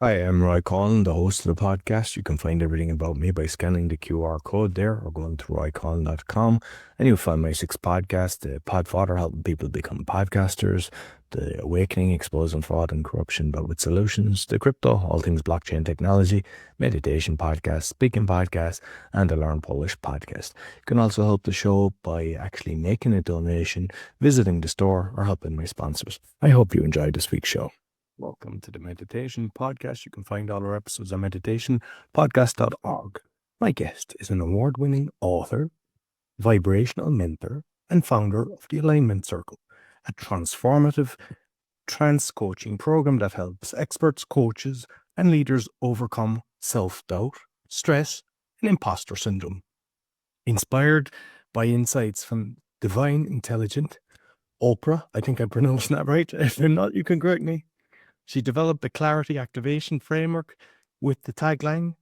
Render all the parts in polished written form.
Hi, I'm Roy Collin, the host of the podcast. You can find everything about me by scanning the QR code there or going to roycollin.com. And you'll find my 6 podcasts, the Podfather, helping people become podcasters, the Awakening, exposing fraud and corruption, but with solutions, the Crypto, all things blockchain technology, Meditation podcast, Speaking podcast, and the Learn Polish podcast. You can also help the show by actually making a donation, visiting the store, or helping my sponsors. I hope you enjoyed this week's show. Welcome to the Meditation Podcast. You can find all our episodes on meditationpodcast.org. My guest is an award-winning author, vibrational mentor, and founder of the Alignment Circle, a transformative trance-coaching program that helps experts, coaches, and leaders overcome self-doubt, stress, and imposter syndrome. Inspired by insights from divine intelligent OPRA, I think I'm pronouncing that right. If not, you can correct me. She developed the Clarity Activation Framework with the tagline,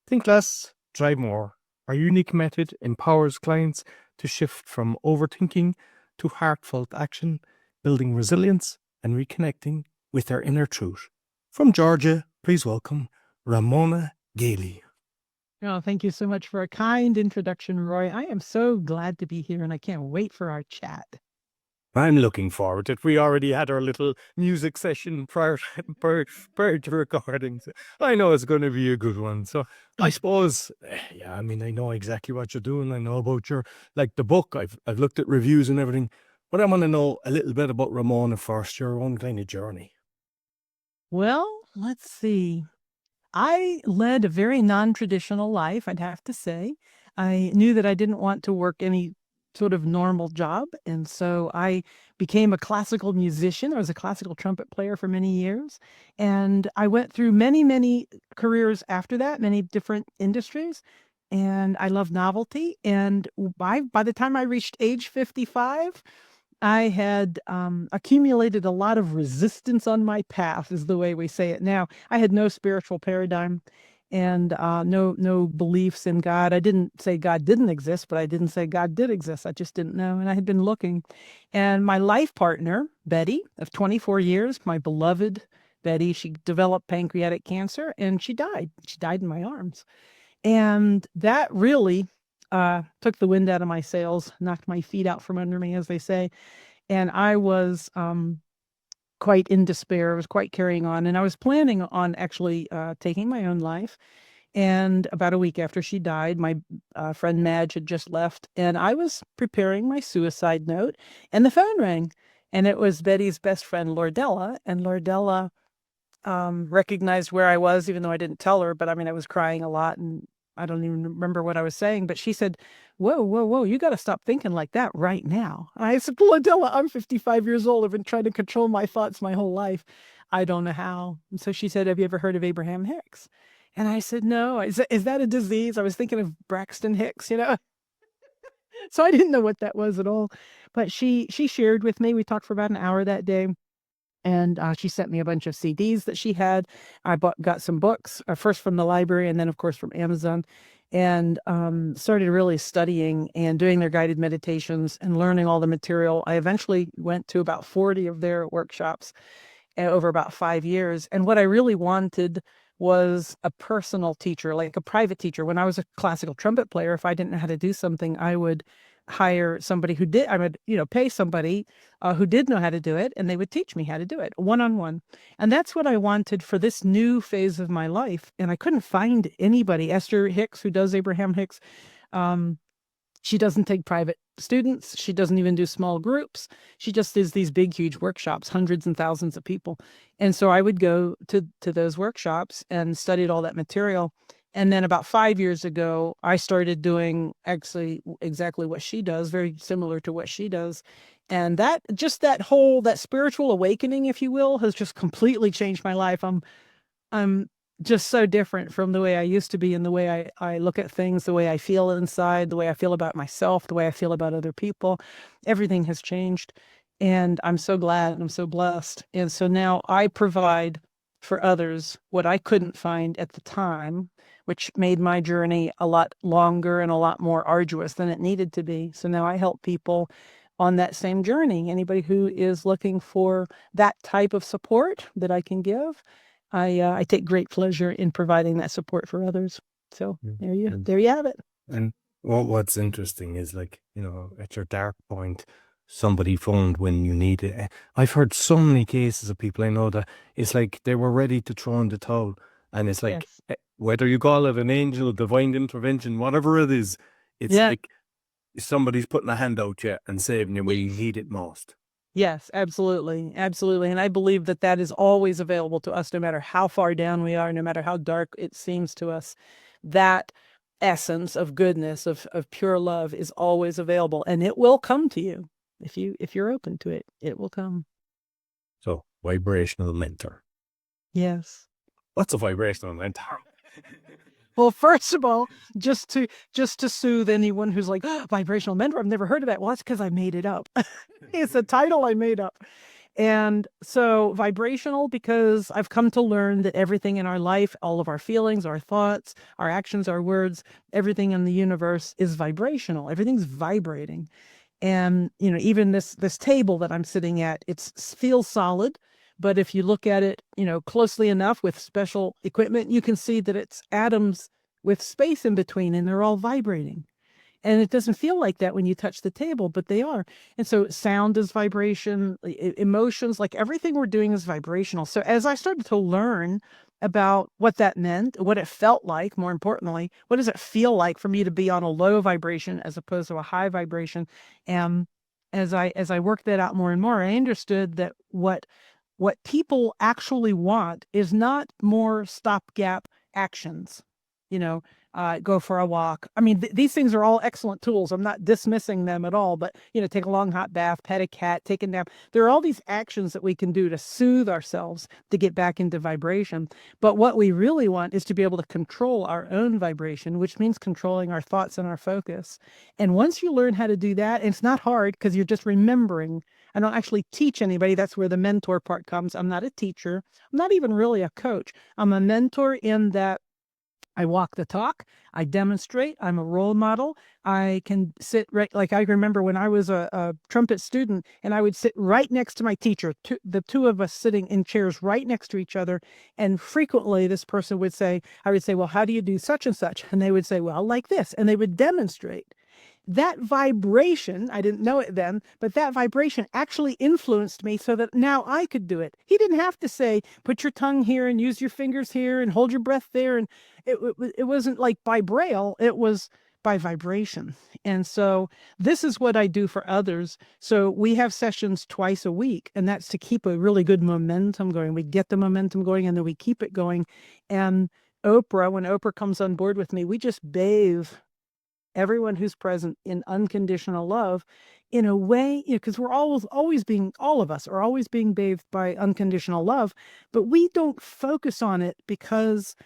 "Think less, drive more." Our unique method empowers clients to shift from overthinking to heartfelt action, building resilience and reconnecting with their inner truth. From Georgia, please welcome Ramona Galey. Oh, thank you so much for a kind introduction, Roy. I am so glad to be here and I can't wait for our chat. I'm looking forward to it. We already had our little music session prior to recording. So I know it's going to be a good one. So I suppose, I know exactly what you're doing. I know about the book. I've looked at reviews and everything, but I want to know a little bit about Ramona first, your own kind of journey. Well, let's see. I led a very non-traditional life, I'd have to say. I knew that I didn't want to work any sort of normal job. And so I became a classical musician. I was a classical trumpet player for many years. And I went through many, many careers after that, many different industries. And I love novelty. And by the time I reached age 55, I had accumulated a lot of resistance on my path, is the way we say it now. I had no spiritual paradigm and no beliefs in God. I didn't say God didn't exist, but I didn't say God did exist. I just didn't know, and I had been looking. And my life partner, Betty, of 24 years, my beloved Betty, she developed pancreatic cancer, and she died. She died in my arms, and that really took the wind out of my sails, knocked my feet out from under me, as they say. And I was quite in despair. I was quite carrying on. And I was planning on actually taking my own life. And about a week after she died, my friend Madge had just left. And I was preparing my suicide note. And the phone rang. And it was Betty's best friend, Lordella. And Lordella recognized where I was, even though I didn't tell her. But I mean, I was crying a lot and I don't even remember what I was saying, but she said, whoa, you got to stop thinking like that right now. And I said, Adela, I'm 55 years old. I've been trying to control my thoughts my whole life. I don't know how. And so she said, have you ever heard of Abraham Hicks? And I said, no. Is that a disease? I was thinking of Braxton Hicks, So I didn't know what that was at all. But she shared with me. We talked for about an hour that day. And she sent me a bunch of CDs that she had. I got some books, first from the library and then, of course, from Amazon, and started really studying and doing their guided meditations and learning all the material. I eventually went to about 40 of their workshops over about 5 years. And what I really wanted was a personal teacher, like a private teacher. When I was a classical trumpet player, if I didn't know how to do something, I would hire somebody who did. I would, pay somebody who did know how to do it, and they would teach me how to do it one-on-one. And that's what I wanted for this new phase of my life. And I couldn't find anybody. Esther Hicks, who does Abraham Hicks, she doesn't take private students. She doesn't even do small groups. She just does these big, huge workshops, hundreds and thousands of people. And so I would go to those workshops and studied all that material. And then about 5 years ago, I started doing actually exactly what she does, very similar to what she does. And that spiritual awakening, if you will, has just completely changed my life. I'm just so different from the way I used to be, and the way I look at things, the way I feel inside, the way I feel about myself, the way I feel about other people. Everything has changed. And I'm so glad and I'm so blessed. And so now I provide for others what I couldn't find at the time, which made my journey a lot longer and a lot more arduous than it needed to be. So now I help people on that same journey. Anybody who is looking for that type of support that I can give, I take great pleasure in providing that support for others. So there you have it. And what's interesting is, like, at your dark point, somebody phoned when you need it. I've heard so many cases of people I know that it's like they were ready to throw in the towel. And it's like, Yes. whether you call it an angel, divine intervention, whatever it is, it's Yeah. like somebody's putting a hand out to you and saving you where you need it most. Yes, absolutely. Absolutely. And I believe that that is always available to us, no matter how far down we are, no matter how dark it seems to us. That essence of goodness, of pure love is always available, and it will come to you. If you're open to it, it will come. So, vibrational mentor. Yes. What's a vibrational mentor? Well, first of all, just to soothe anyone who's like, "Oh, vibrational mentor, I've never heard of that." Well, that's because I made it up. It's a title I made up. And so vibrational, because I've come to learn that everything in our life, all of our feelings, our thoughts, our actions, our words, everything in the universe is vibrational. Everything's vibrating. And, even this table that I'm sitting at, it feels solid. But if you look at it, closely enough with special equipment, you can see that it's atoms with space in between, and they're all vibrating. And it doesn't feel like that when you touch the table, but they are. And so sound is vibration, emotions, like everything we're doing is vibrational. So as I started to learn about what that meant, what it felt like, more importantly, what does it feel like for me to be on a low vibration as opposed to a high vibration? And as I worked that out more and more, I understood that what people actually want is not more stopgap actions. You know, go for a walk. I mean, these things are all excellent tools. I'm not dismissing them at all, but, take a long hot bath, pet a cat, take a nap. There are all these actions that we can do to soothe ourselves to get back into vibration. But what we really want is to be able to control our own vibration, which means controlling our thoughts and our focus. And once you learn how to do that, and it's not hard because you're just remembering. I don't actually teach anybody. That's where the mentor part comes. I'm not a teacher. I'm not even really a coach. I'm a mentor in that I walk the talk. I demonstrate. I'm a role model. I can sit right, like I remember when I was a trumpet student, and I would sit right next to my teacher, the two of us sitting in chairs right next to each other. And frequently this person would say, I would say, well, how do you do such and such? And they would say, well, like this. And they would demonstrate. That vibration, I didn't know it then, but that vibration actually influenced me so that now I could do it. He didn't have to say, put your tongue here and use your fingers here and hold your breath there. And it wasn't like by braille, it was by vibration. And so this is what I do for others. So we have sessions twice a week, and that's to keep a really good momentum going. We get the momentum going, and then we keep it going. And when Oprah comes on board with me, we just bathe everyone who's present in unconditional love in a way, because we're always being, all of us are always being bathed by unconditional love, but we don't focus on it because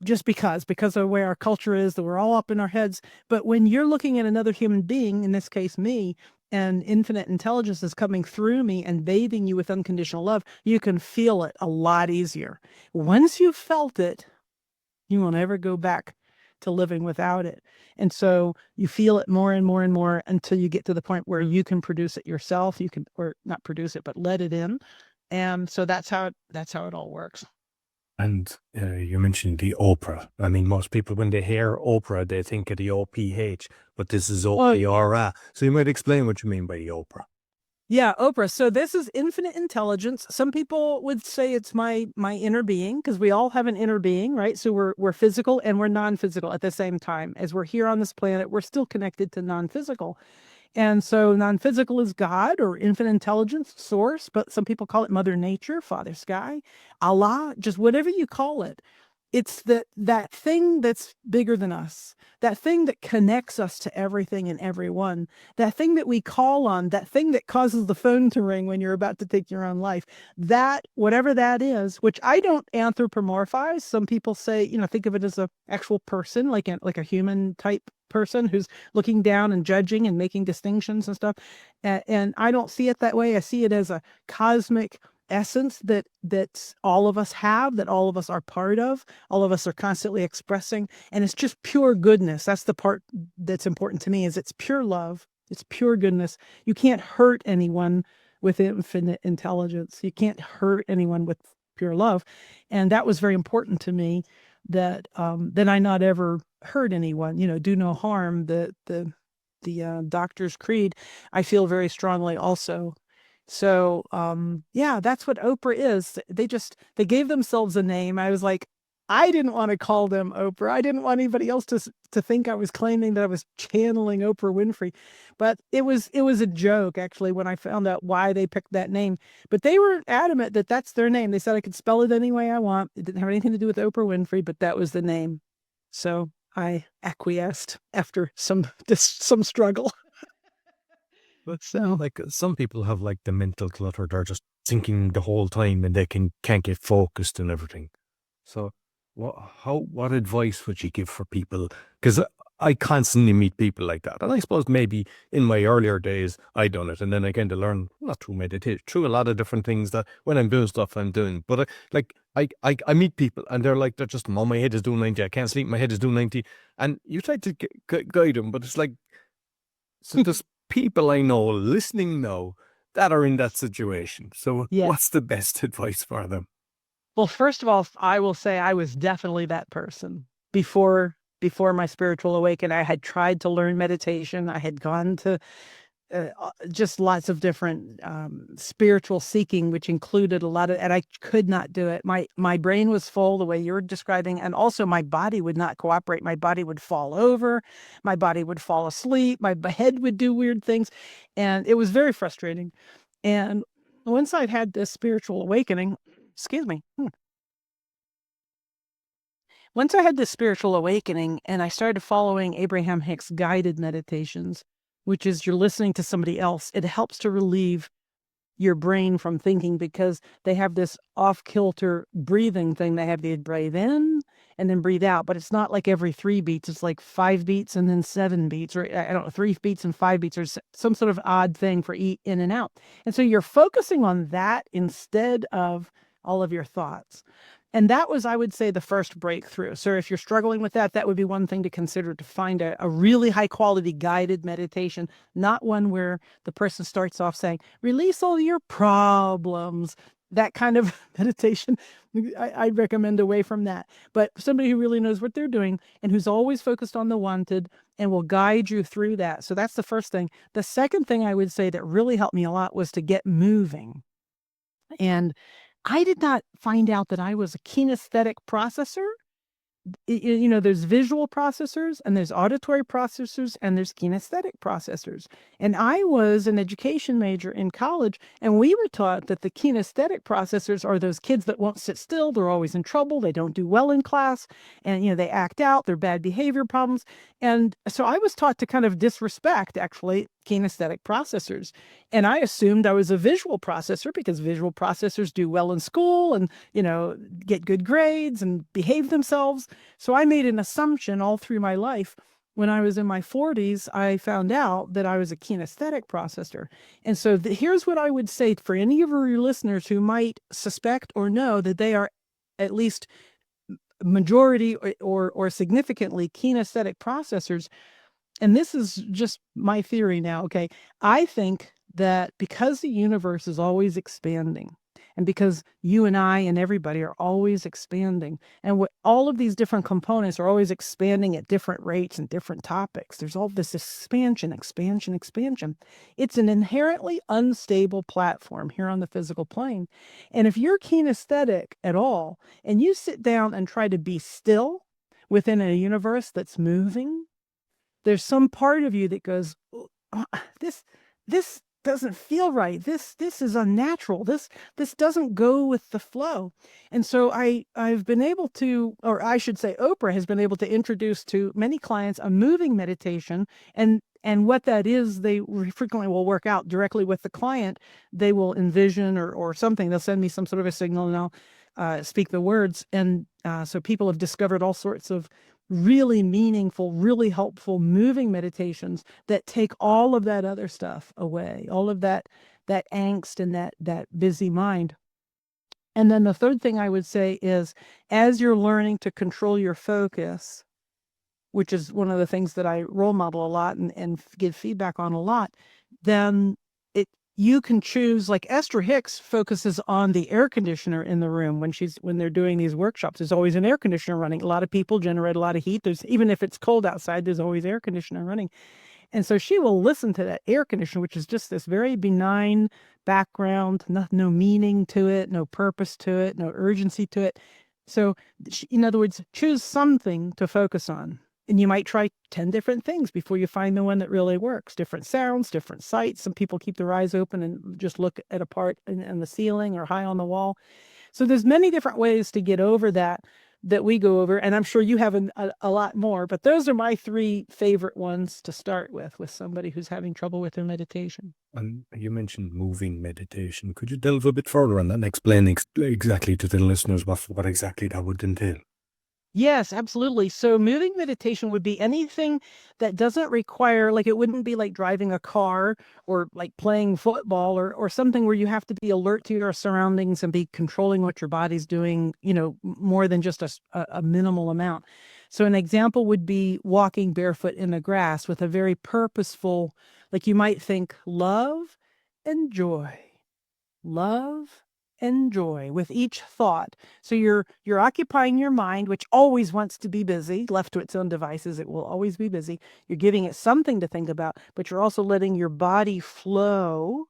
of where our culture is, that we're all up in our heads. But when you're looking at another human being, in this case, me, and infinite intelligence is coming through me and bathing you with unconditional love, you can feel it a lot easier. Once you've felt it, you will never go back to living without it. And so you feel it more and more and more until you get to the point where you can produce it yourself. You can, or not produce it, but let it in. And so that's how it all works. And you mentioned the Oprah. I mean, most people, when they hear Oprah, they think of the OPH, but this is OPRA. So you might explain what you mean by the Oprah. Yeah, Oprah. So this is infinite intelligence. Some people would say it's my inner being, because we all have an inner being, right? So we're physical and we're non-physical at the same time. As we're here on this planet, we're still connected to non-physical. And so non-physical is God or infinite intelligence, source, but some people call it Mother Nature, Father Sky, Allah, just whatever you call it. It's that thing that's bigger than us, that thing that connects us to everything and everyone, that thing that we call on, that thing that causes the phone to ring when you're about to take your own life. That, whatever that is, which I don't anthropomorphize. Some people say, think of it as a actual person, like a human type person who's looking down and judging and making distinctions and stuff. And I don't see it that way. I see it as a cosmic essence that all of us have, that all of us are part of, all of us are constantly expressing, and it's just pure goodness. That's the part that's important to me, is it's pure love, it's pure goodness. You can't hurt anyone with infinite intelligence. You can't hurt anyone with pure love. And that was very important to me, that I not ever hurt anyone, do no harm. The doctor's creed, I feel very strongly also. So, yeah, that's what Oprah is. They gave themselves a name. I was like, I didn't want to call them Oprah. I didn't want anybody else to think I was claiming that I was channeling Oprah Winfrey. But it was a joke, actually, when I found out why they picked that name. But they were adamant that that's their name. They said I could spell it any way I want. It didn't have anything to do with Oprah Winfrey, but that was the name. So I acquiesced after some struggle. But So like some people have like the mental clutter, they're just thinking the whole time and they can't get focused and everything. So what advice would you give for people? Because I constantly meet people like that. And I suppose maybe in my earlier days I done it, and then I kind of learned, not through meditation, through a lot of different things, that when I'm doing stuff I'm doing. But I meet people and they're like, they're just, oh, my head is doing 90, I can't sleep, my head is doing 90. And you try to guide them, but it's like, so there's people I know listening now that are in that situation. So yeah. what's the best advice for them? Well, first of all, I will say I was definitely that person before my spiritual awakening. I had tried to learn meditation. I had gone to just lots of different spiritual seeking, which included a lot of, and I could not do it. My brain was full the way you're describing, and also my body would not cooperate. My body would fall over, my body would fall asleep, my head would do weird things, and it was very frustrating. And once I'd had this spiritual awakening, excuse me. Once I had this spiritual awakening and I started following Abraham Hicks' guided meditations, which is you're listening to somebody else, it helps to relieve your brain from thinking, because they have this off-kilter breathing thing. They have to breathe in and then breathe out, but it's not like every 3 beats. It's like 5 beats and then 7 beats, or I don't know, 3 beats and 5 beats, or some sort of odd thing for in and out. And so you're focusing on that instead of all of your thoughts. And that was, I would say, the first breakthrough. So if you're struggling with that, that would be one thing to consider, to find a really high quality guided meditation, not one where the person starts off saying, release all your problems. That kind of meditation, I'd recommend away from that. But somebody who really knows what they're doing and who's always focused on the wanted and will guide you through that. So that's the first thing. The second thing I would say that really helped me a lot was to get moving. And I did not find out that I was a kinesthetic processor. There's visual processors and there's auditory processors and there's kinesthetic processors. And I was an education major in college, and we were taught that the kinesthetic processors are those kids that won't sit still. They're always in trouble. They don't do well in class, and, they act out. They're bad behavior problems. And so I was taught to kind of disrespect, actually, kinesthetic processors. And I assumed I was a visual processor because visual processors do well in school and, get good grades and behave themselves. So I made an assumption all through my life. When I was in my 40s, I found out that I was a kinesthetic processor. And so here's what I would say for any of your listeners who might suspect or know that they are at least majority or significantly kinesthetic processors. And this is just my theory now, okay? I think that because the universe is always expanding, and because you and I and everybody are always expanding, and all of these different components are always expanding at different rates and different topics, there's all this expansion. It's an inherently unstable platform here on the physical plane. And if you're kinesthetic at all, and you sit down and try to be still within a universe that's moving, there's some part of you that goes, this doesn't feel right. This is unnatural. This doesn't go with the flow. And so I've been able to, or I should say Oprah has been able to introduce to many clients a moving meditation. And what that is, they frequently will work out directly with the client. They will envision or something. They'll send me some sort of a signal, and I'll speak the words. And so people have discovered all sorts of really meaningful, really helpful, moving meditations that take all of that other stuff away, all of that angst and that busy mind. And then the third thing I would say is, as you're learning to control your focus, which is one of the things that I role model a lot and give feedback on a lot, then you can choose, like Esther Hicks focuses on the air conditioner in the room when they're doing these workshops. There's always an air conditioner running. A lot of people generate a lot of heat. Even if it's cold outside, there's always air conditioner running. And so she will listen to that air conditioner, which is just this very benign background, no meaning to it, no purpose to it, no urgency to it. So, in other words, choose something to focus on. And you might try 10 different things before you find the one that really works. Different sounds, different sights. Some people keep their eyes open and just look at a part in the ceiling or high on the wall. So there's many different ways to get over that we go over. And I'm sure you have a lot more, but those are my 3 favorite ones to start with somebody who's having trouble with their meditation. And you mentioned moving meditation. Could you delve a bit further on that and explain exactly to the listeners what exactly that would entail? Yes, absolutely. So moving meditation would be anything that doesn't require, like, it wouldn't be like driving a car or like playing football or something where you have to be alert to your surroundings and be controlling what your body's doing, more than just a minimal amount. So an example would be walking barefoot in the grass with a very purposeful, like you might think, love and joy. Love and joy with each thought. So you're occupying your mind, which always wants to be busy. Left to its own devices, it will always be busy. You're giving it something to think about, but you're also letting your body flow.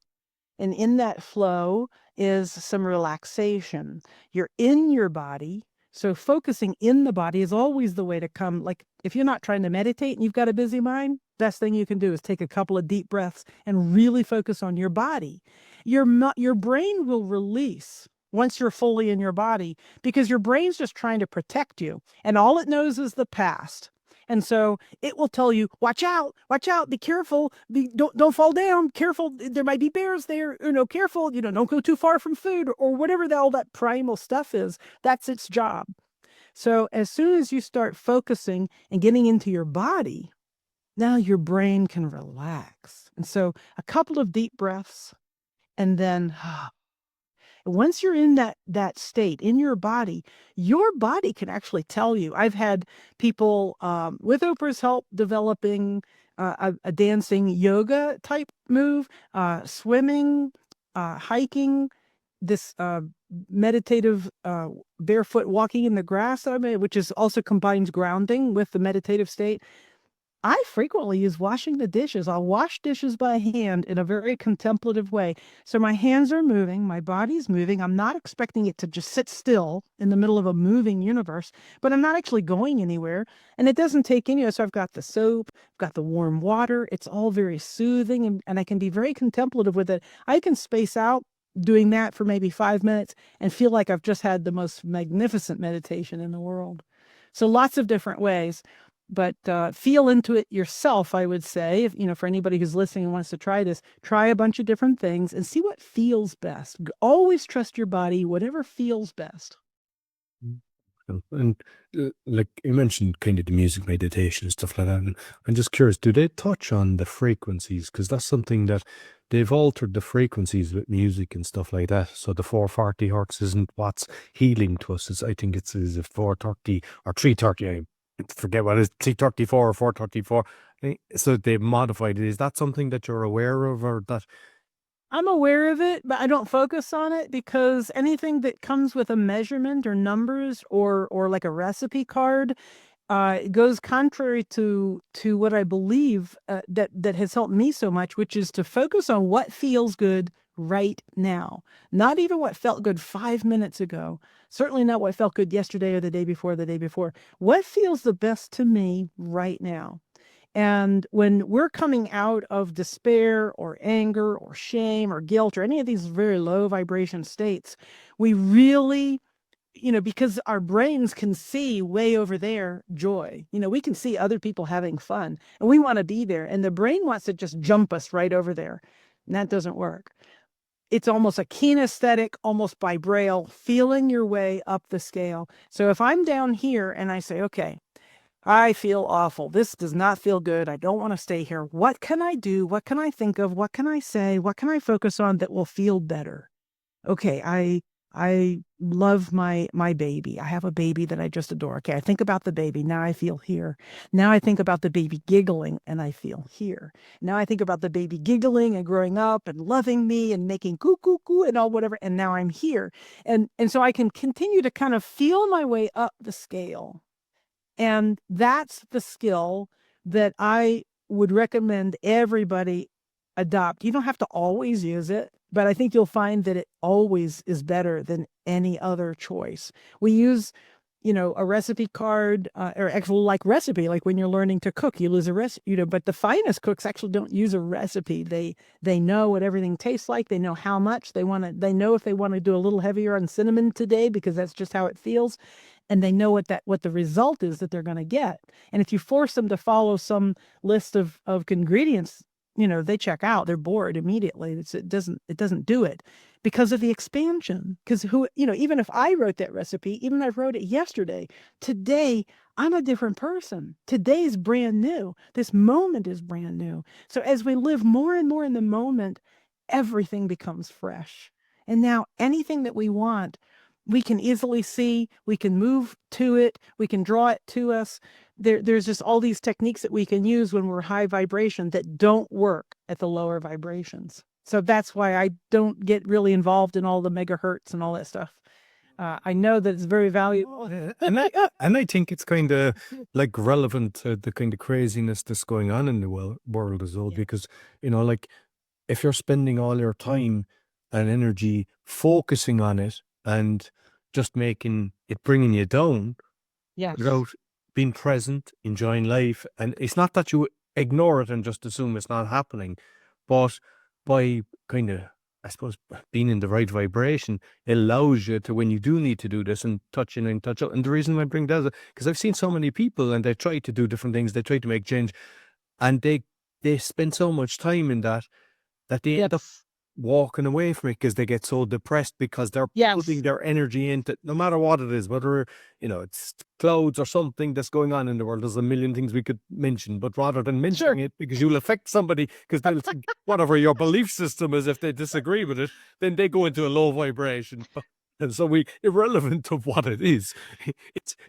And in that flow is some relaxation. You're in your body. So focusing in the body is always the way to come. Like, if you're not trying to meditate and you've got a busy mind, best thing you can do is take a couple of deep breaths and really focus on your body. Your brain will release once you're fully in your body, because your brain's just trying to protect you. And all it knows is the past. And so it will tell you, watch out, be careful, don't fall down, careful, there might be bears there, careful, don't go too far from food, or whatever all that primal stuff is. That's its job. So as soon as you start focusing and getting into your body, now your brain can relax. And so a couple of deep breaths, and then once you're in that state in your body can actually tell you. I've had people with Oprah's help developing a dancing yoga type move, swimming, hiking, this meditative barefoot walking in the grass, which is also combines grounding with the meditative state. I frequently use washing the dishes. I'll wash dishes by hand in a very contemplative way. So my hands are moving, my body's moving. I'm not expecting it to just sit still in the middle of a moving universe, but I'm not actually going anywhere. And it doesn't take any. So I've got the soap, I've got the warm water. It's all very soothing, and I can be very contemplative with it. I can space out doing that for maybe 5 minutes and feel like I've just had the most magnificent meditation in the world. So lots of different ways. But feel into it yourself, I would say. If, for anybody who's listening and wants to try this, try a bunch of different things and see what feels best. Always trust your body, whatever feels best. And like you mentioned, kind of the music meditation and stuff like that. And I'm just curious, do they touch on the frequencies? Because that's something that they've altered the frequencies with music and stuff like that. So the 440 hertz isn't what's healing to us. I think it's is it 430 or 330. I forget what it is, 334 or 434. So they've modified it. Is that something that you're aware of, or that? I'm aware of it, but I don't focus on it, because anything that comes with a measurement or numbers or like a recipe card goes contrary to what I believe that has helped me so much, which is to focus on what feels good right now. Not even what felt good 5 minutes ago. Certainly not what felt good yesterday or the day before, the day before. What feels the best to me right now? And when we're coming out of despair or anger or shame or guilt or any of these very low vibration states, we really, because our brains can see way over there joy. We can see other people having fun, and we want to be there. And the brain wants to just jump us right over there. And that doesn't work. It's almost a kinesthetic, almost by braille, feeling your way up the scale. So if I'm down here and I say, okay, I feel awful. This does not feel good. I don't want to stay here. What can I do? What can I think of? What can I say? What can I focus on that will feel better? Okay, I love my baby. I have a baby that I just adore. Okay, I think about the baby. Now I feel here. Now I think about the baby giggling and I feel here. Now I think about the baby giggling and growing up and loving me and making coo coo coo and all whatever. And now I'm here. And so I can continue to kind of feel my way up the scale. And that's the skill that I would recommend everybody adopt. You don't have to always use it, but I think you'll find that it always is better than any other choice. We use, a recipe card or actual like recipe, like when you're learning to cook, you use a recipe, but the finest cooks actually don't use a recipe. They know what everything tastes like. They know how much they know if they want to do a little heavier on cinnamon today because that's just how it feels, and they know what the result is that they're going to get. And if you force them to follow some list of ingredients, they check out. They're bored immediately. It doesn't do it because of the expansion. Because even if I wrote that recipe, even if I wrote it yesterday, today I'm a different person. Today is brand new. This moment is brand new. So as we live more and more in the moment, everything becomes fresh. And now anything that we want, we can easily see, we can move to it, we can draw it to us. There's just all these techniques that we can use when we're high vibration that don't work at the lower vibrations. So that's why I don't get really involved in all the megahertz and all that stuff. I know that it's very valuable. And I think it's kind of like relevant to the kind of craziness that's going on in the world as well, Yeah. because, like if you're spending all your time and energy focusing on it and just making it bringing you down Yes. without being present, enjoying life. And it's not that you ignore it and just assume it's not happening, but by kind of, I suppose, being in the right vibration, it allows you to, when you do need to do this and touch in and touch out. And the reason I bring that is because I've seen so many people and they try to do different things, they try to make change, and they spend so much time in that they end up Yes. walking away from it because they get so depressed because they're Yes. putting their energy into, no matter what it is, whether it's clouds or something that's going on in the world. There's a million things we could mention, but rather than mentioning it because you'll affect somebody because they'll think whatever your belief system is, if they disagree with it, then they go into a low vibration. And so irrelevant of what it is,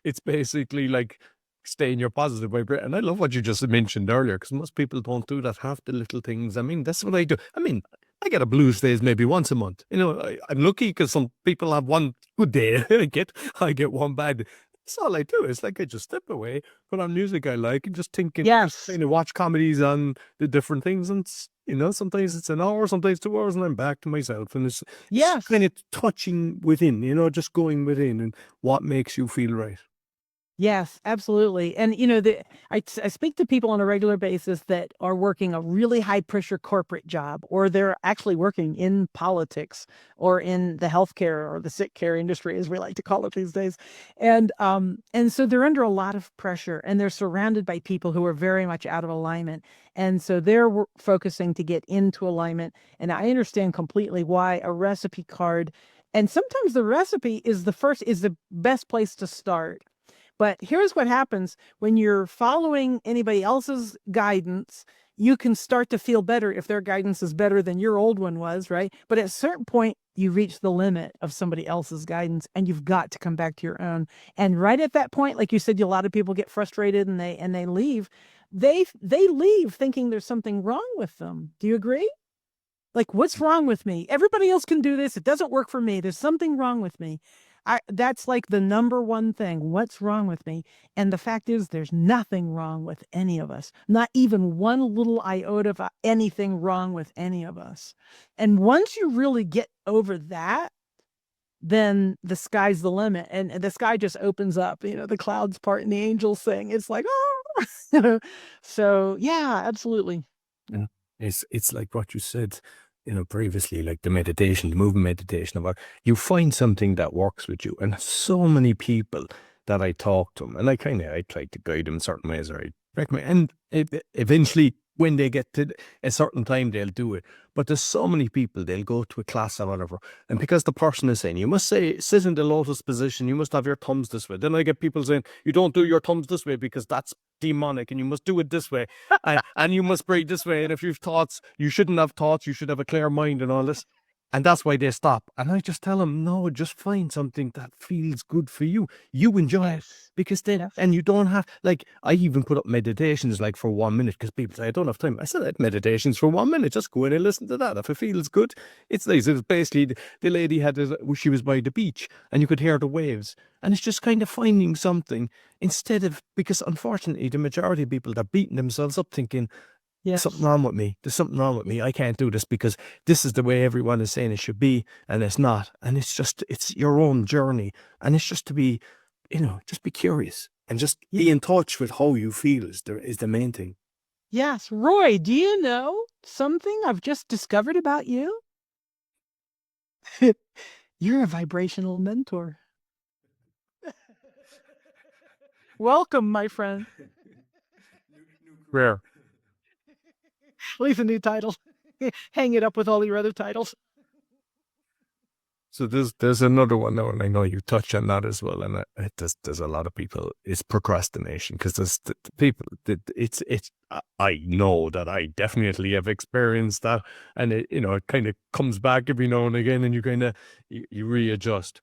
it's basically like stay in your positive vibration. And I love what you just mentioned earlier, because most people don't do that. Half the little things. I mean, that's what I do. I mean, I get a blues days maybe once a month. I'm lucky because some people have one good day. I get one bad. That's all I do. It's like I just step away, put on music I like, and just thinking, Yes. watch comedies on the different things. And sometimes it's an hour, sometimes 2 hours, and I'm back to myself. And it's Yes. kind of touching within, just going within and what makes you feel right. Yes, absolutely. And I speak to people on a regular basis that are working a really high pressure corporate job, or they're actually working in politics or in the healthcare or the sick care industry, as we like to call it these days. And so they're under a lot of pressure, and they're surrounded by people who are very much out of alignment. And so they're focusing to get into alignment. And I understand completely why a recipe card, and sometimes the recipe is the best place to start. But here's what happens when you're following anybody else's guidance. You can start to feel better if their guidance is better than your old one was, right? But at a certain point, you reach the limit of somebody else's guidance, and you've got to come back to your own. And right at that point, like you said, a lot of people get frustrated and they leave. They leave thinking there's something wrong with them. Do you agree? Like, what's wrong with me? Everybody else can do this. It doesn't work for me. There's something wrong with me. That's like the number one thing. What's wrong with me? And the fact is, there's nothing wrong with any of us. Not even one little iota of anything wrong with any of us. And once you really get over that, then the sky's the limit, and the sky just opens up. The clouds part and the angels sing. It's like, oh, so yeah, absolutely. Yeah. It's like what you said, previously, like the meditation, the movement meditation, about you find something that works with you. And so many people that I talk to them, and I try to guide them in certain ways, or I recommend, and eventually when they get to a certain time, they'll do it. But there's so many people, they'll go to a class or whatever. And because the person is saying, you must sit in the lotus position, you must have your thumbs this way. Then I get people saying, you don't do your thumbs this way because that's demonic, and you must do it this way. And you must breathe this way. And if you've thoughts, you shouldn't have thoughts, you should have a clear mind and all this. And that's why they stop. And I just tell them, no, just find something that feels good for you. You enjoy it. Because then, and you don't have, like, I even put up meditations like for 1 minute because people say, I don't have time. I said, meditations for 1 minute. Just go in and listen to that. If it feels good, it's nice. It was basically, the lady had, she was by the beach and you could hear the waves. And it's just kind of finding something instead of, because unfortunately, the majority of people, they're beating themselves up thinking, something wrong with me. There's something wrong with me. I can't do this because this is the way everyone is saying it should be, and it's not. And it's just, it's your own journey. And it's just to be, just be curious and just be in touch with how you feel is the main thing. Yes. Roy, do you know something I've just discovered about you? You're a vibrational mentor. Welcome, my friend. Rare. Leave a new title. Hang it up with all your other titles. So there's another one now, and I know you touch on that as well. And there's a lot of people. It's procrastination because there's the people. It's I know that I definitely have experienced that, and it kind of comes back every now and again, and you kind of you readjust.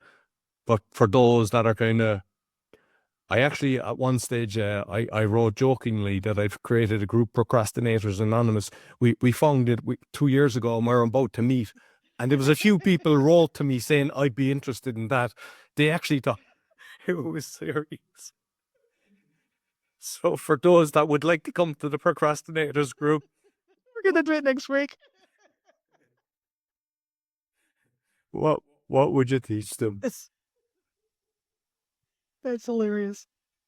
But for those that are kind of, I actually at one stage I wrote jokingly that I've created a group, Procrastinators Anonymous. We found it 2 years ago, and we're about to meet. And there was a few people wrote to me saying I'd be interested in that. They actually thought it was serious. So for those that would like to come to the procrastinators group, we're going to do it next week. What would you teach them? That's hilarious.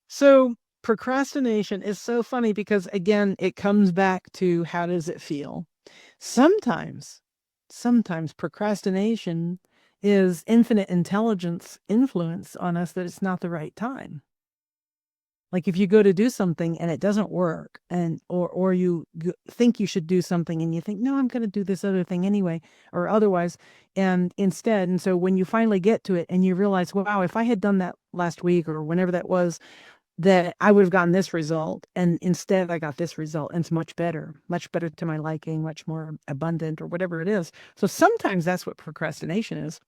So procrastination is so funny because, again, it comes back to how does it feel? Sometimes procrastination is infinite intelligence influence on us that it's not the right time. Like if you go to do something and it doesn't work, and or you think you should do something and you think, no, I'm going to do this other thing anyway, or otherwise, and instead, and so when you finally get to it and you realize, wow, if I had done that last week or whenever that was, that I would have gotten this result, and instead I got this result, and it's much better to my liking, much more abundant, or whatever it is. So sometimes that's what procrastination is.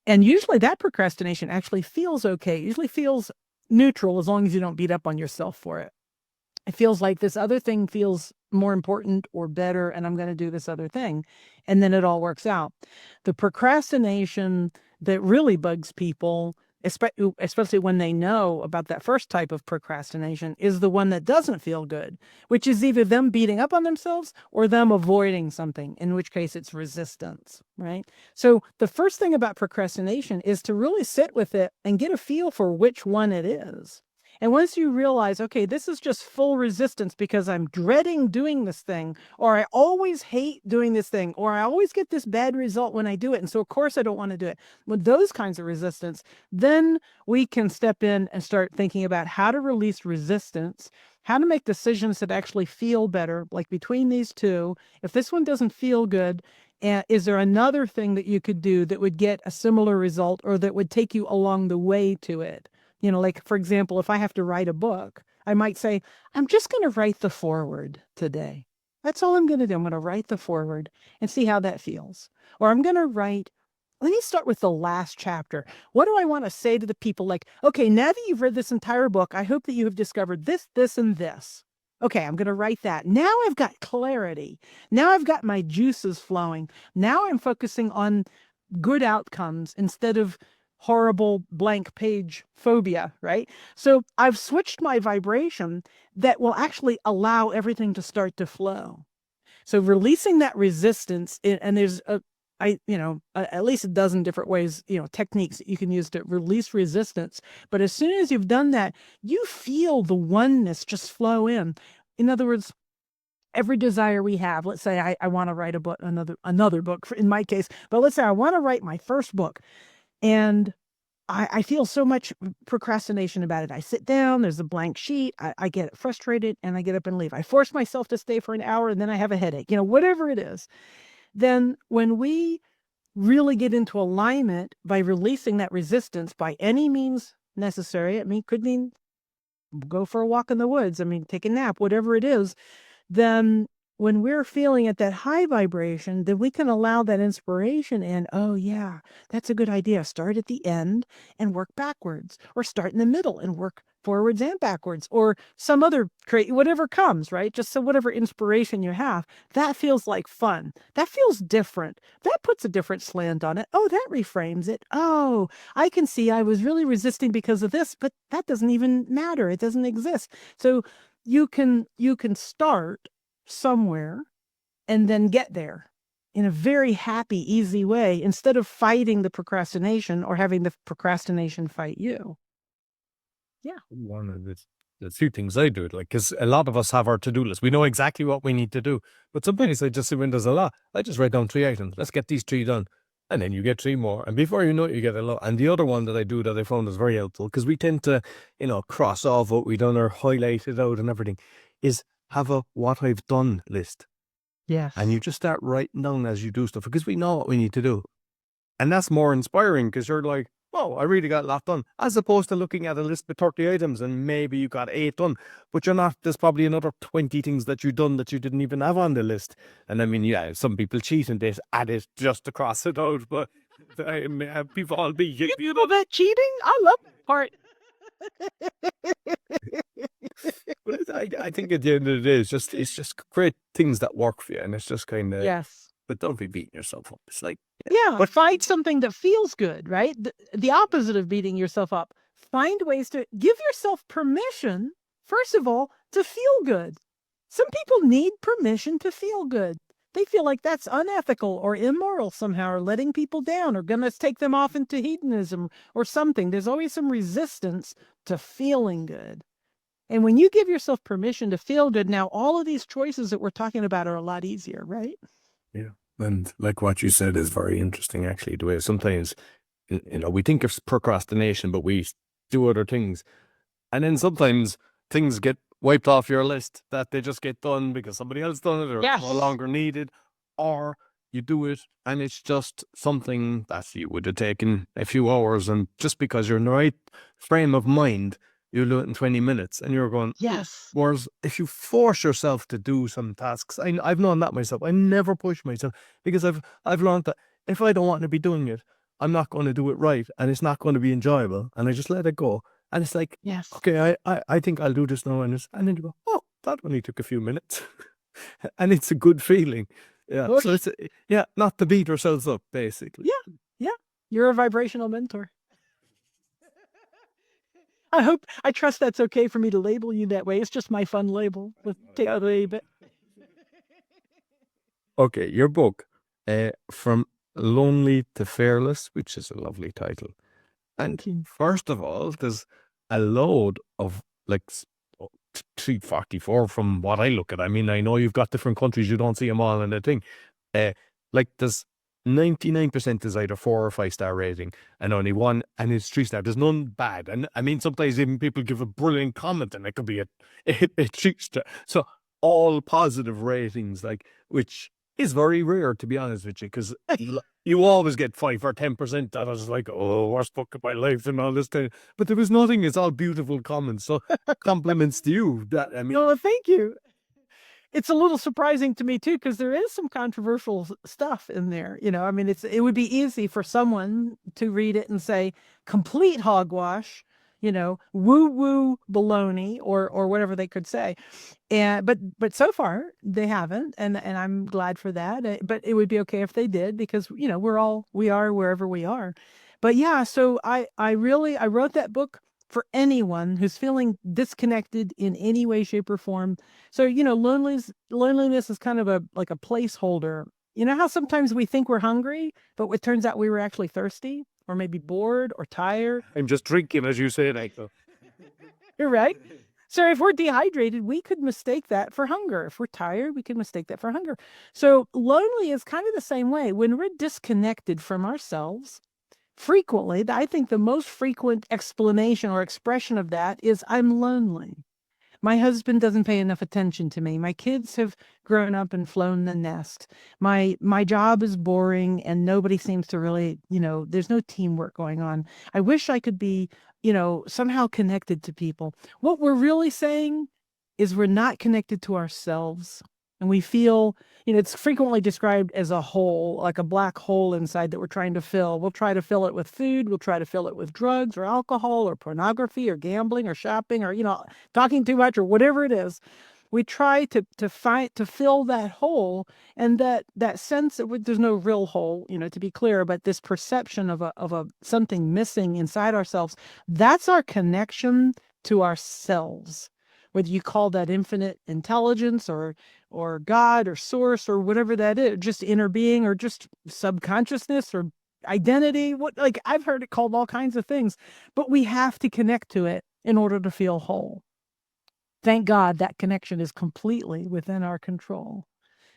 And usually that procrastination actually feels okay. It usually feels neutral as long as you don't beat up on yourself for it. It feels like this other thing feels more important or better, and I'm going to do this other thing. And then it all works out. The procrastination that really bugs people, especially when they know about that first type of procrastination, is the one that doesn't feel good, which is either them beating up on themselves or them avoiding something, in which case it's resistance, right? So the first thing about procrastination is to really sit with it and get a feel for which one it is. And once you realize, okay, this is just full resistance because I'm dreading doing this thing, or I always hate doing this thing, or I always get this bad result when I do it, and so of course I don't want to do it. With those kinds of resistance, then we can step in and start thinking about how to release resistance, how to make decisions that actually feel better, like between these two. If this one doesn't feel good, is there another thing that you could do that would get a similar result or that would take you along the way to it? Like, for example, if I have to write a book, I might say, I'm just going to write the foreword today. That's all I'm going to do. I'm going to write the foreword and see how that feels. Or I'm going to write, let me start with the last chapter. What do I want to say to the people? Like, okay, now that you've read this entire book, I hope that you have discovered this, this, and this. Okay, I'm going to write that. Now I've got clarity. Now I've got my juices flowing. Now I'm focusing on good outcomes instead of horrible blank page phobia, right? So I've switched my vibration that will actually allow everything to start to flow. So releasing that resistance, and there's at least a dozen different ways, techniques that you can use to release resistance. But as soon as you've done that, you feel the oneness just flow in. In other words, every desire we have, let's say I want to write a book, another book in my case, but let's say I want to write my first book. And I feel so much procrastination about it. I sit down, there's a blank sheet, I get frustrated, and I get up and leave. I force myself to stay for an hour, and then I have a headache, whatever it is. Then when we really get into alignment by releasing that resistance by any means necessary, could mean go for a walk in the woods, take a nap, whatever it is, then when we're feeling at that high vibration, then we can allow that inspiration in. Oh, yeah, that's a good idea. Start at the end and work backwards, or start in the middle and work forwards and backwards, or some other whatever comes, right? Just so whatever inspiration you have, that feels like fun. That feels different. That puts a different slant on it. Oh, that reframes it. Oh, I can see I was really resisting because of this, but that doesn't even matter. It doesn't exist. So you can start somewhere and then get there in a very happy, easy way, instead of fighting the procrastination or having the procrastination fight you. Yeah. One of the few things I do, like, because a lot of us have our to-do list. We know exactly what we need to do. But sometimes I just, when there's a lot, I just write down 3 items. Let's get these 3 done. And then you get 3 more. And before you know it, you get a lot. And the other one that I do that I found is very helpful, because we tend to, cross off what we done or highlight it out and everything, is have a what I've done list. Yes. And you just start writing down as you do stuff, because we know what we need to do. And that's more inspiring, because you're like, oh, I really got a lot done, as opposed to looking at a list with 30 items and maybe you got 8 done, but you're not, there's probably another 20 things that you've done that you didn't even have on the list. And I mean, yeah, some people cheat and they add it just to cross it out, but people all be, You know that cheating? I love that part. But I think at the end of the day, it's just great things that work for you, and it's just kind of, Yes. but don't be beating yourself up. It's like, Yeah, but find something that feels good, right? The opposite of beating yourself up. Find ways to give yourself permission, first of all, to feel good. Some people need permission to feel good. They feel like that's unethical or immoral somehow, or letting people down, or going to take them off into hedonism or something. There's always some resistance to feeling good. And when you give yourself permission to feel good, now all of these choices that we're talking about are a lot easier, right? yeah. And like what you said is very interesting, actually, the way sometimes, we think of procrastination, but we do other things. And then sometimes things get wiped off your list, that they just get done because somebody else done it, or it's no Yes. longer needed, or you do it and it's just something that you would have taken a few hours, and just because you're in the right frame of mind, you do it in 20 minutes and you're going, Yes. whereas if you force yourself to do some tasks, I've known that myself. I never push myself, because I've learned that if I don't want to be doing it, I'm not going to do it right, and it's not going to be enjoyable, and I just let it go. And it's like, Yes. okay, I think I'll do this now, and then you go, oh, that only took a few minutes. And it's a good feeling. Yeah. Push. So it's, not to beat ourselves up, basically. Yeah. Yeah. You're a vibrational mentor. I trust that's okay for me to label you that way. It's just my fun label. Let's take it a bit. Okay, your book, From Lonely to Fearless, which is a lovely title. And first of all, there's a load of, like, 344 from what I look at. I mean, I know you've got different countries, you don't see them all in the thing. Like, there's 99% is either 4 or 5 star rating, and only one, and it's 3 star. There's none bad. And I mean, sometimes even people give a brilliant comment and it could be a 3 star. So all positive ratings, like, which is very rare, to be honest with you, because you always get 5 or 10% that is like, oh, worst book of my life and all this kind of, but there was nothing. It's all beautiful comments. So compliments to you. That, I mean, No, thank you. It's a little surprising to me too, because there is some controversial stuff in there. I mean, it would be easy for someone to read it and say complete hogwash, woo woo baloney, or whatever they could say. And but so far they haven't, and I'm glad for that. But it would be okay if they did, because we are wherever we are. But yeah, so I wrote that book for anyone who's feeling disconnected in any way, shape, or form. So, loneliness is kind of like a placeholder. You know how sometimes we think we're hungry, but it turns out we were actually thirsty, or maybe bored or tired. I'm just drinking, as you say, like, You're right. So if we're dehydrated, we could mistake that for hunger. If we're tired, we could mistake that for hunger. So lonely is kind of the same way. When we're disconnected from ourselves, frequently, I think the most frequent explanation or expression of that is I'm lonely. My husband doesn't pay enough attention to me. My kids have grown up and flown the nest. My job is boring and nobody seems to really, there's no teamwork going on. I wish I could be, somehow connected to people. What we're really saying is we're not connected to ourselves. And we feel, it's frequently described as a hole, like a black hole inside that we're trying to fill. We'll try to fill it with food. We'll try to fill it with drugs or alcohol or pornography or gambling or shopping or, talking too much or whatever it is. We try to fill that hole, and that sense that there's no real hole, to be clear, but this perception of a something missing inside ourselves, that's our connection to ourselves. Whether you call that infinite intelligence or God or source or whatever that is, just inner being or just subconsciousness or identity, like I've heard it called all kinds of things, but we have to connect to it in order to feel whole. Thank God that connection is completely within our control.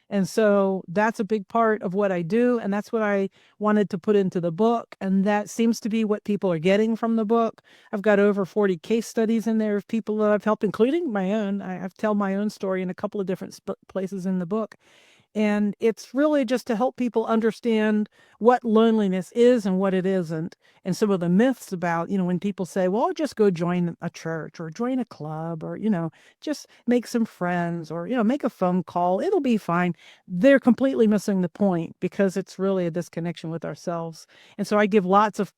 And so that's a big part of what I do. And that's what I wanted to put into the book. And that seems to be what people are getting from the book. I've got over 40 case studies in there of people that I've helped, including my own. I've told my own story in a couple of different places in the book. And it's really just to help people understand what loneliness is and what it isn't. And some of the myths about, when people say, well, just go join a church or join a club or, just make some friends or, make a phone call, it'll be fine. They're completely missing the point, because it's really a disconnection with ourselves. And so I give lots of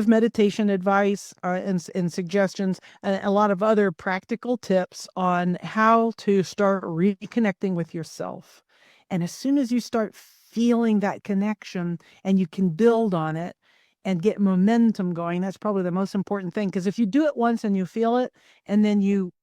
meditation advice and suggestions, and a lot of other practical tips on how to start reconnecting with yourself. And as soon as you start feeling that connection and you can build on it and get momentum going, that's probably the most important thing. Because if you do it once and you feel it, and then you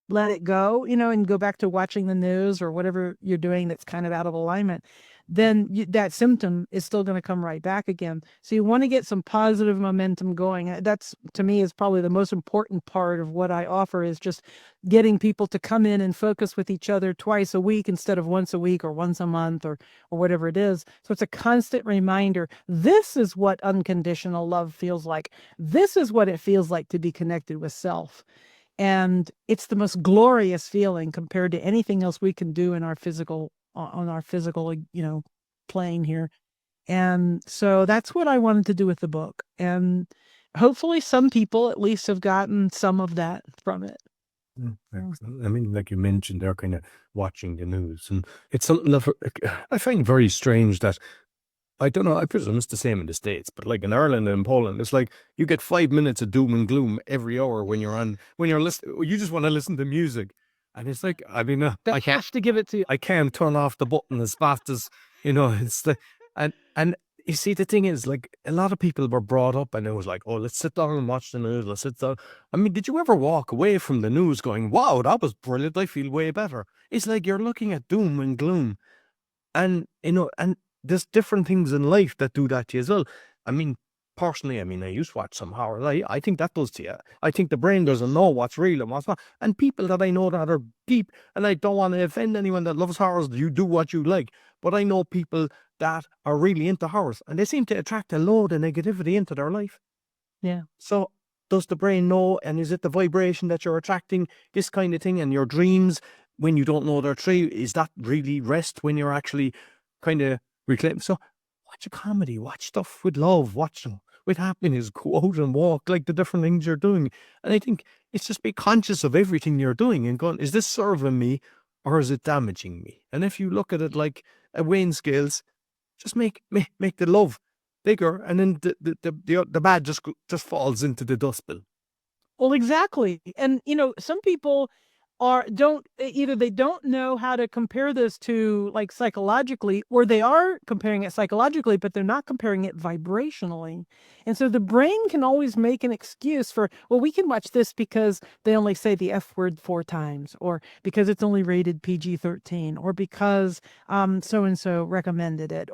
let it go, and go back to watching the news or whatever you're doing that's kind of out of alignment, then that symptom is still going to come right back again. So you want to get some positive momentum going. That's, to me, is probably the most important part of what I offer, is just getting people to come in and focus with each other twice a week instead of once a week or once a month or whatever it is. So it's a constant reminder. This is what unconditional love feels like. This is what it feels like to be connected with self. And it's the most glorious feeling compared to anything else we can do in our physical, plane here. And so that's what I wanted to do with the book. And hopefully some people at least have gotten some of that from it. Excellent. I mean, like you mentioned, they're kind of watching the news, and it's something that I find very strange that, I don't know, I presume it's the same in the States, but like in Ireland and Poland, it's like you get 5 minutes of doom and gloom every hour when you're listening. You just want to listen to music. And it's like, I mean, I have to give it to you. I can't turn off the button as fast as, it's the, and you see, the thing is, like, a lot of people were brought up and it was like, oh, let's sit down and watch the news. Let's sit down. I mean, did you ever walk away from the news going, wow, that was brilliant, I feel way better? It's like you're looking at doom and gloom. And, and there's different things in life that do that to you as well. I mean, personally, I used to watch some horror. I think that does to you. I think the brain doesn't know what's real and what's not. And people that I know that are deep, and I don't want to offend anyone that loves horrors, you do what you like. But I know people that are really into horrors, and they seem to attract a load of negativity into their life. Yeah. So does the brain know, and is it the vibration that you're attracting, this kind of thing, and your dreams, when you don't know they're true, is that really rest when you're actually kind of reclaiming? So watch a comedy, watch stuff with love, watch them with happiness, go out and walk, like the different things you're doing. And I think it's just be conscious of everything you're doing and going, is this serving me or is it damaging me? And if you look at it like a weighing scales, just make the love bigger, and then the bad just falls into the dustbin. Well, exactly. And, some people they don't know how to compare this to, like, psychologically, or they are comparing it psychologically, but they're not comparing it vibrationally. And so the brain can always make an excuse for, well, we can watch this because they only say the F word 4 times, or because it's only rated PG-13, or because so-and-so recommended it,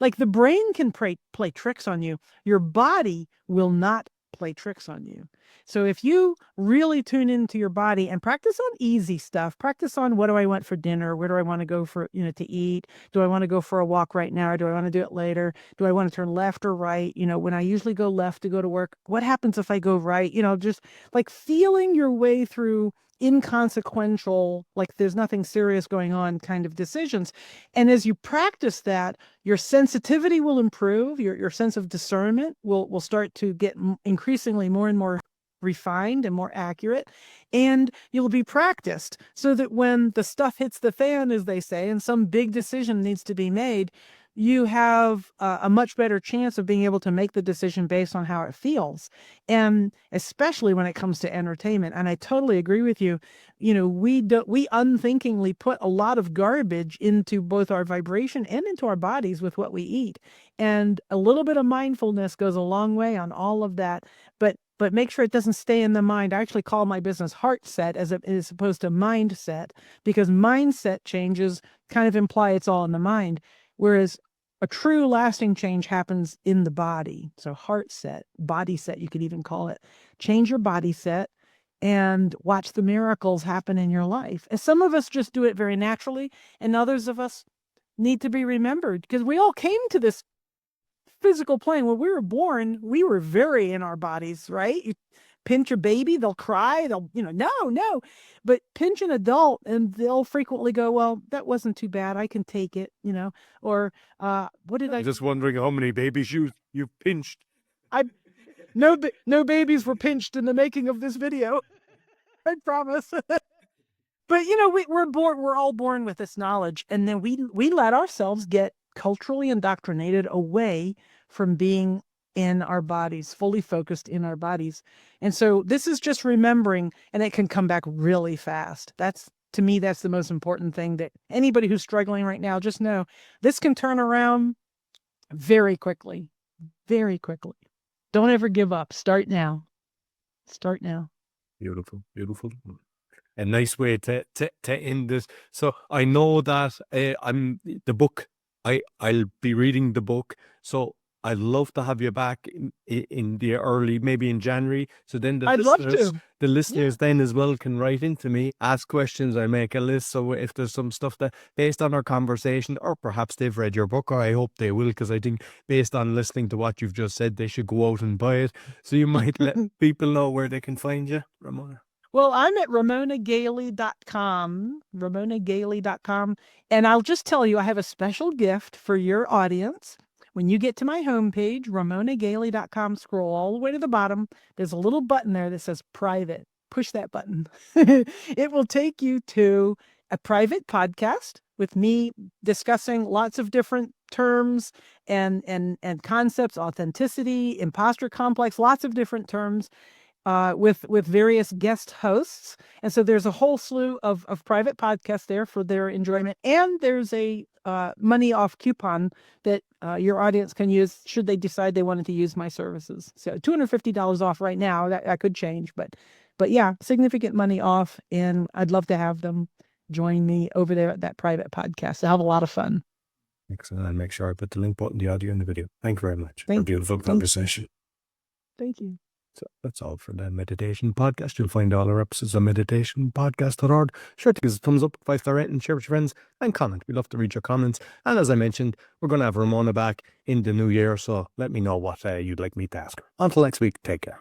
like the brain can play tricks on you. Your body will not play tricks on you. So if you really tune into your body and practice on easy stuff, practice on, what do I want for dinner? Where do I want to go for, to eat? Do I want to go for a walk right now? Or do I want to do it later? Do I want to turn left or right? When I usually go left to go to work, what happens if I go right? Just like feeling your way through inconsequential, like there's nothing serious going on kind of decisions. And as you practice that, your sensitivity will improve, your sense of discernment will start to get increasingly more and more refined and more accurate, and you'll be practiced so that when the stuff hits the fan, as they say, and some big decision needs to be made, you have a much better chance of being able to make the decision based on how it feels. And especially when it comes to entertainment. And I totally agree with you. We unthinkingly put a lot of garbage into both our vibration and into our bodies with what we eat. And a little bit of mindfulness goes a long way on all of that. But make sure it doesn't stay in the mind. I actually call my business heart set as opposed to mindset, because mindset changes kind of imply it's all in the mind. Whereas a true lasting change happens in the body. So heart set, body set, you could even call it. Change your body set and watch the miracles happen in your life. And some of us just do it very naturally, and others of us need to be remembered, because we all came to this physical plane. When we were born, we were very in our bodies, right? You pinch a baby, they'll cry, they'll, no. But pinch an adult and they'll frequently go, well, that wasn't too bad, I can take it, or what did I... I'm just wondering how many babies you've pinched. No babies were pinched in the making of this video. I promise. But we're all born with this knowledge, and then we let ourselves get culturally indoctrinated away from being in our bodies, fully focused in our bodies. And so this is just remembering, and it can come back really fast. To me, that's the most important thing, that anybody who's struggling right now, just know this can turn around very quickly, very quickly. Don't ever give up. Start now. Start now. Beautiful, beautiful. A nice way to end this. So I know that the book, I'll be reading the book. So I'd love to have you back in the early, maybe in January. So then I'd love to. The listeners then as well can write into me, ask questions. I make a list. So if there's some stuff that based on our conversation, or perhaps they've read your book, or I hope they will, because I think based on listening to what you've just said, they should go out and buy it. So you might let people know where they can find you, Ramona. Well, I'm at RamonaGaley.com, and I'll just tell you, I have a special gift for your audience. When you get to my homepage, RamonaGaley.com, scroll all the way to the bottom. There's a little button there that says private. Push that button. It will take you to a private podcast with me discussing lots of different terms and concepts, authenticity, imposter complex, lots of different terms. With various guest hosts. And so there's a whole slew of private podcasts there for their enjoyment. And there's a money off coupon that your audience can use should they decide they wanted to use my services. So $250 off right now. That could change, but yeah, significant money off. And I'd love to have them join me over there at that private podcast. I'll have a lot of fun. Excellent. I'll make sure I put the link button, the audio in the video. Thank you very much. Thank for a beautiful conversation. Thank you. So that's all for the Meditation Podcast. You'll find all our episodes on meditationpodcast.org. Sure to give us a thumbs up, 5-star rating, share with your friends, and comment. We love to read your comments. And as I mentioned, we're going to have Ramona back in the new year, so let me know what you'd like me to ask her. Until next week, take care.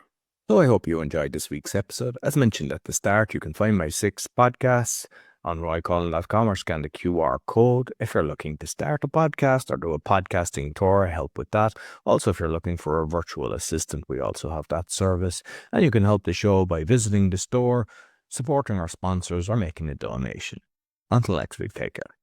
So I hope you enjoyed this week's episode. As mentioned at the start, you can find my 6 podcasts on roycollin.com or scan the QR code if you're looking to start a podcast or do a podcasting tour, help with that. Also, if you're looking for a virtual assistant, we also have that service. And you can help the show by visiting the store, supporting our sponsors, or making a donation. Until next week, take care.